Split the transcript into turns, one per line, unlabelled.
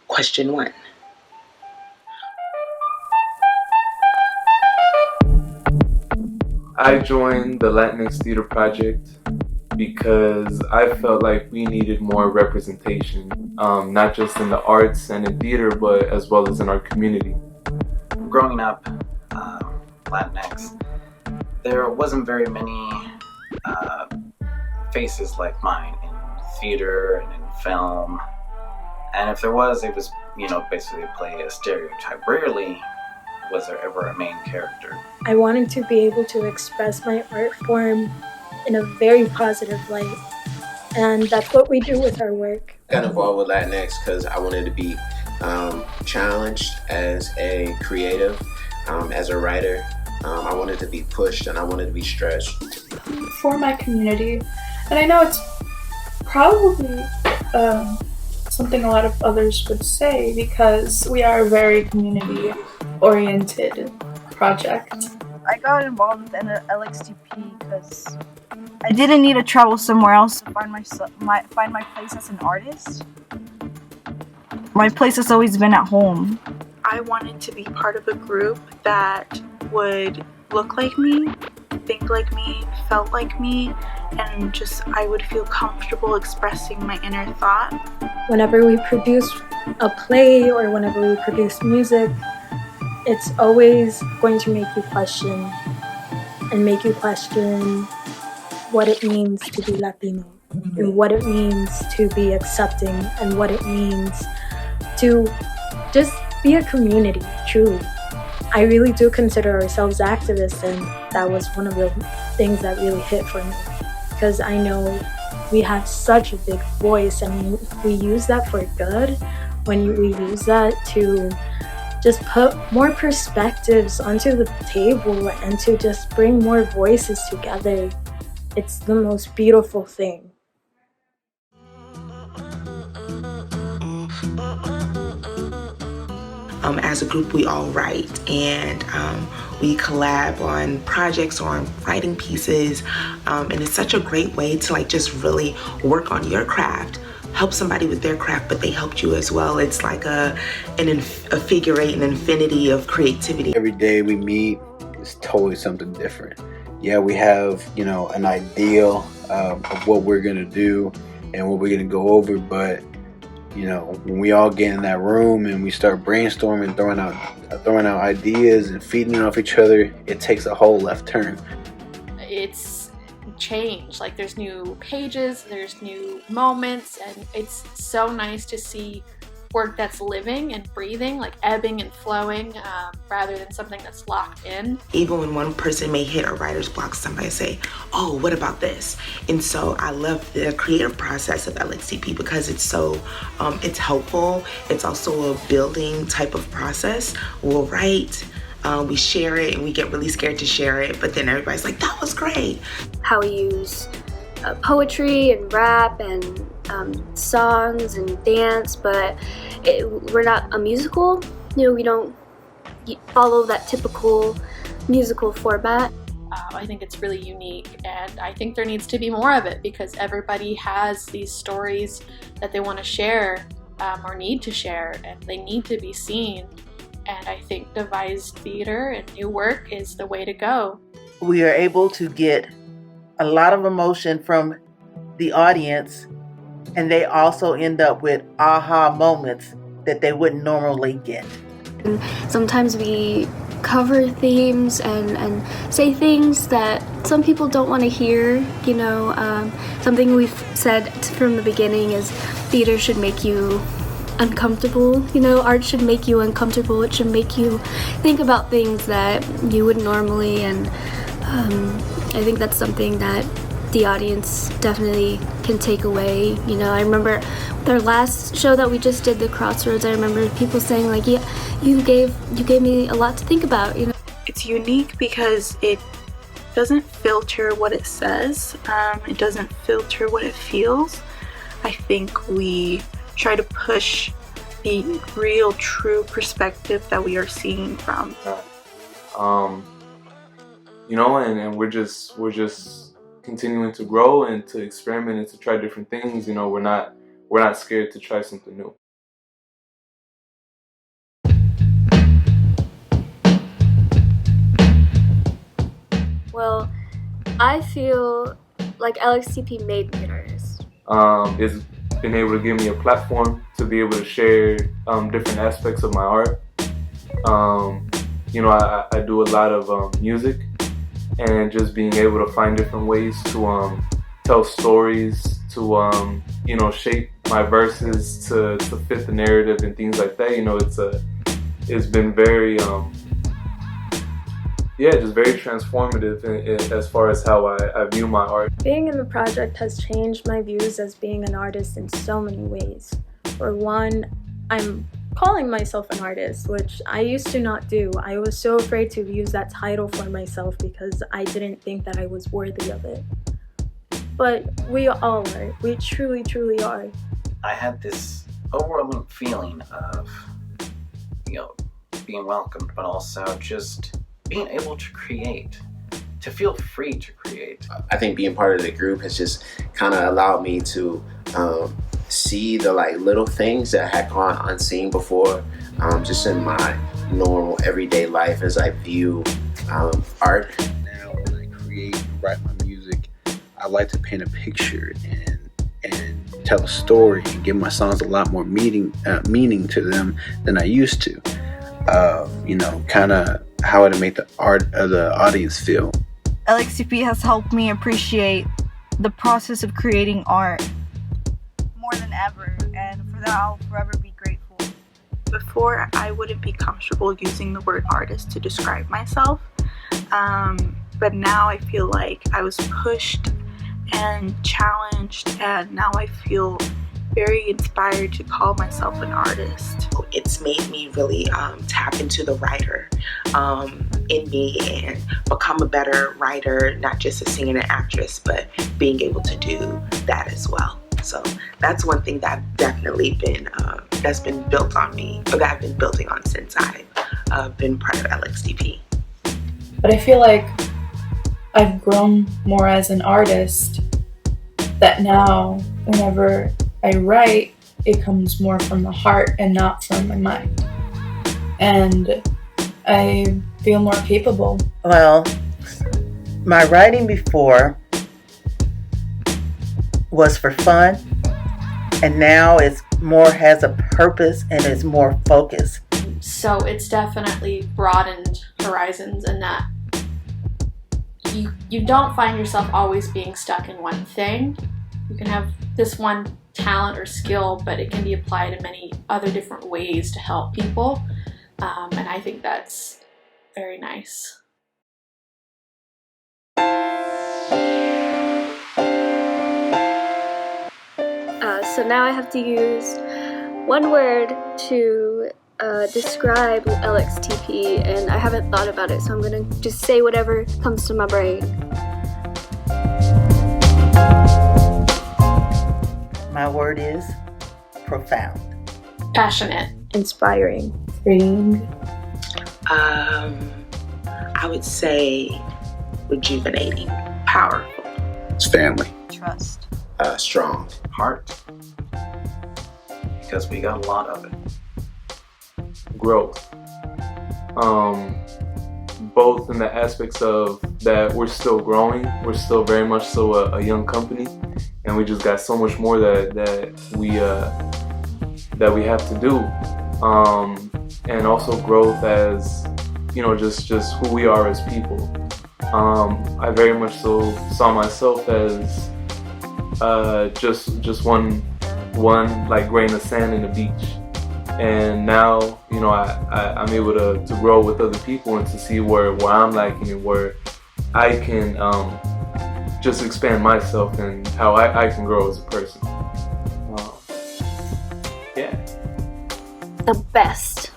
Question 1.
I joined the LatinX Theater Project because I felt like we needed more representation, not just in the arts and in theater, but as well as in our community.
Growing up, Latinx, there wasn't very many faces like mine in theater and in film. And if there was, it was, basically play a stereotype. Rarely was there ever a main character.
I wanted to be able to express my art form in a very positive light. And that's what we do with our work.
I got involved with Latinx because I wanted to be challenged as a creative, as a writer. I wanted to be pushed and I wanted to be stretched.
For my community, and I know it's probably something a lot of others would say because we are a very community-oriented project.
I got involved with LXTP because I didn't need to travel somewhere else to find my place as an artist. My place has always been at home.
I wanted to be part of a group that would look like me, think like me, felt like me, and just I would feel comfortable expressing my inner thought.
Whenever we produce a play or whenever we produce music, it's always going to make you question what it means to be Latino and what it means to be accepting and what it means to just be a community, truly. I really do consider ourselves activists, and that was one of the things that really hit for me because I know we have such a big voice and we use that for good when we use that to just put more perspectives onto the table and to just bring more voices together. It's the most beautiful thing.
As a group, we all write, and we collab on projects or on writing pieces, and it's such a great way to just really work on your craft, help somebody with their craft, but they helped you as well. It's like a figure eight, an infinity of creativity.
Every day we meet is totally something different. Yeah, we have, an ideal of what we're gonna do and what we're gonna go over, but when we all get in that room and we start brainstorming, throwing out ideas and feeding off each other, it takes a whole left turn.
It's change. There's new pages, there's new moments, and it's so nice to see work that's living and breathing, ebbing and flowing, rather than something that's locked in.
Even when one person may hit a writer's block, somebody say, oh, what about this? And so I love the creative process of LXTP because it's so, it's helpful. It's also a building type of process. We'll write, we share it, and we get really scared to share it, but then everybody's like, that was great.
How we use poetry and rap and songs and dance, but we're not a musical. We don't follow that typical musical format.
I think it's really unique, and I think there needs to be more of it because everybody has these stories that they want to share or need to share, and they need to be seen. And I think devised theater and new work is the way to go.
We are able to get a lot of emotion from the audience, and they also end up with aha moments that they wouldn't normally get.
Sometimes we cover themes and say things that some people don't want to hear. Something we've said from the beginning is theater should make you uncomfortable. Art should make you uncomfortable. It should make you think about things that you wouldn't normally, and I think that's something that the audience definitely can take away. I remember their last show that we just did, The Crossroads, I remember people saying yeah, you gave me a lot to think about.
It's unique because it doesn't filter what it says. It doesn't filter what it feels. I think we try to push the real, true perspective that we are seeing from.
And we're just continuing to grow and to experiment and to try different things. We're not scared to try something new.
Well, I feel like LXTP made me an artist.
It's been able to give me a platform to be able to share different aspects of my art. I do a lot of music, and just being able to find different ways to tell stories, to shape my verses to fit the narrative and things like that. It's been very just very transformative as far as how I view my art.
Being in the project has changed my views as being an artist in so many ways. For one, I'm calling myself an artist, which I used to not do. I was so afraid to use that title for myself because I didn't think that I was worthy of it. But we all are. We truly, truly are.
I had this overwhelming feeling of, being welcomed, but also just being able to create, to feel free to create.
I think being part of the group has just kind of allowed me to see the little things that had gone unseen before, just in my normal everyday life as I view art.
Now when I create and write my music, I like to paint a picture and tell a story and give my songs a lot more meaning to them than I used to. Kind of how it'll make the audience feel.
LXTP has helped me appreciate the process of creating art more than ever, and for that I'll forever be grateful.
Before, I wouldn't be comfortable using the word artist to describe myself, but now I feel like I was pushed and challenged, and now I feel very inspired to call myself an artist.
It's made me really tap into the writer in me and become a better writer, not just a singer and an actress, but being able to do that as well. So that's one thing that I've definitely been, that's been built on me, or that I've been building on since I've been part of LXTP.
But I feel like I've grown more as an artist, that now whenever I write, it comes more from the heart and not from my mind. And I feel more capable.
Well, my writing before was for fun, and now it's more has a purpose and is more focused.
So it's definitely broadened horizons in that you don't find yourself always being stuck in one thing. You can have this one talent or skill, but it can be applied in many other different ways to help people. And I think that's very nice.
So now I have to use one word to describe LXTP, and I haven't thought about it, so I'm gonna just say whatever comes to my brain.
My word is profound.
Passionate.
Inspiring.
Freeing.
I would say rejuvenating.
Powerful.
It's family.
Trust.
Strong.
Heart. Because we got a lot of it.
Growth. Both in the aspects of that we're still growing, we're still very much so a young company, and we just got so much more that we have to do, and also growth as just who we are as people. I very much so saw myself as just one grain of sand in the beach. And now, I'm able to grow with other people and to see where I'm lacking and where I can just expand myself and how I can grow as a person.
The best.